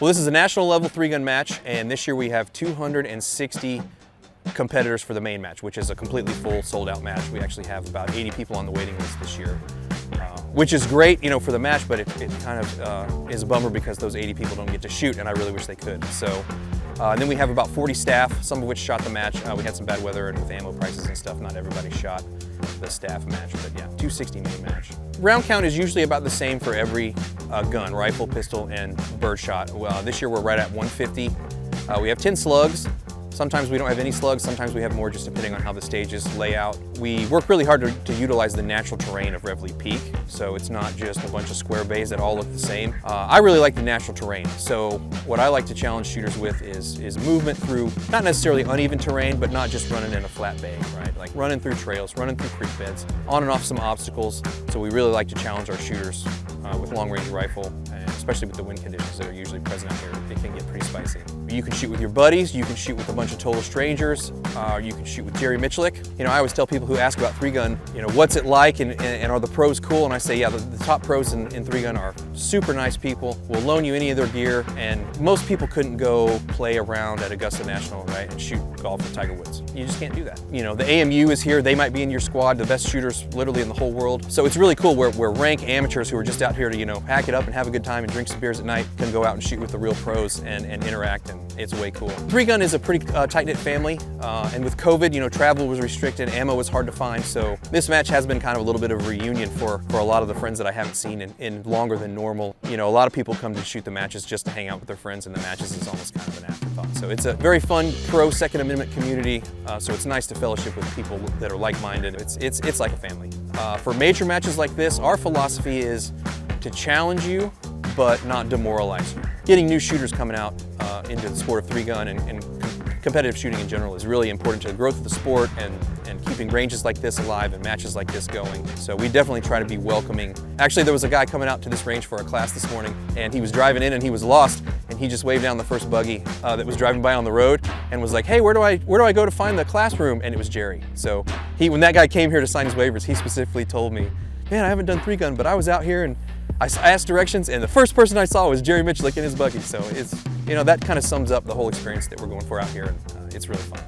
Well, this is a national level 3-gun match, and this year we have 260 competitors for the main match, which is a completely full, sold-out match. We actually have about 80 people on the waiting list this year, which is great, you know, for the match, but it kind of is a bummer because those 80 people don't get to shoot, and I really wish they could. So, and then we have about 40 staff, some of which shot the match. We had some bad weather, and with ammo prices and stuff, not everybody shot the staff match, but yeah, 260 main match. Round count is usually about the same for every gun, rifle, pistol, and birdshot. Well, this year we're right at 150. We have 10 slugs. Sometimes we don't have any slugs, sometimes we have more, just depending on how the stages lay out. We work really hard to utilize the natural terrain of Reveille Peak, so it's not just a bunch of square bays that all look the same. I really like the natural terrain, so what I like to challenge shooters with is movement through, not necessarily uneven terrain, but not just running in a flat bay, right? Like running through trails, running through creek beds, on and off some obstacles. So we really like to challenge our shooters with long-range rifle, and especially with the wind conditions that are usually present out here. It can get pretty spicy. You can shoot with your buddies, you can shoot with a bunch of total strangers, you can shoot with Jerry Michalik. You know, I always tell people who ask about 3-gun, you know, what's it like and are the pros cool? And I say, yeah, the top pros in 3-gun are super nice people, will loan you any of their gear, and most people couldn't go play around at Augusta National, right, and shoot golf with Tiger Woods. You just can't do that. You know, the AMU is here, they might be in your squad, the best shooters literally in the whole world. So it's really cool where rank amateurs who are just out here to, you know, pack it up and have a good time and drink some beers at night can go out and shoot with the real pros and interact, and it's way cool. 3-gun is a pretty tight-knit family, and with COVID, you know, travel was restricted, ammo was hard to find, so this match has been kind of a little bit of a reunion for a lot of the friends that I haven't seen in longer than normal. You know, a lot of people come to shoot the matches just to hang out with their friends, and the matches is almost kind of an afterthought. So it's a very fun pro Second Amendment community, so it's nice to fellowship with people that are like-minded. It's like a family. For major matches like this, our philosophy is to challenge you, but not demoralize you. Getting new shooters coming out into the sport of 3-gun and competitive shooting in general is really important to the growth of the sport and keeping ranges like this alive and matches like this going. So we definitely try to be welcoming. Actually, there was a guy coming out to this range for a class this morning, and he was driving in and he was lost, and he just waved down the first buggy that was driving by on the road and was like, hey, where do I go to find the classroom? And it was Jerry. So when that guy came here to sign his waivers, he specifically told me, man, I haven't done 3-gun, but I was out here and I asked directions, and the first person I saw was Jerry Michalik in his buggy. So it's, you know, that kind of sums up the whole experience that we're going for out here, and it's really fun.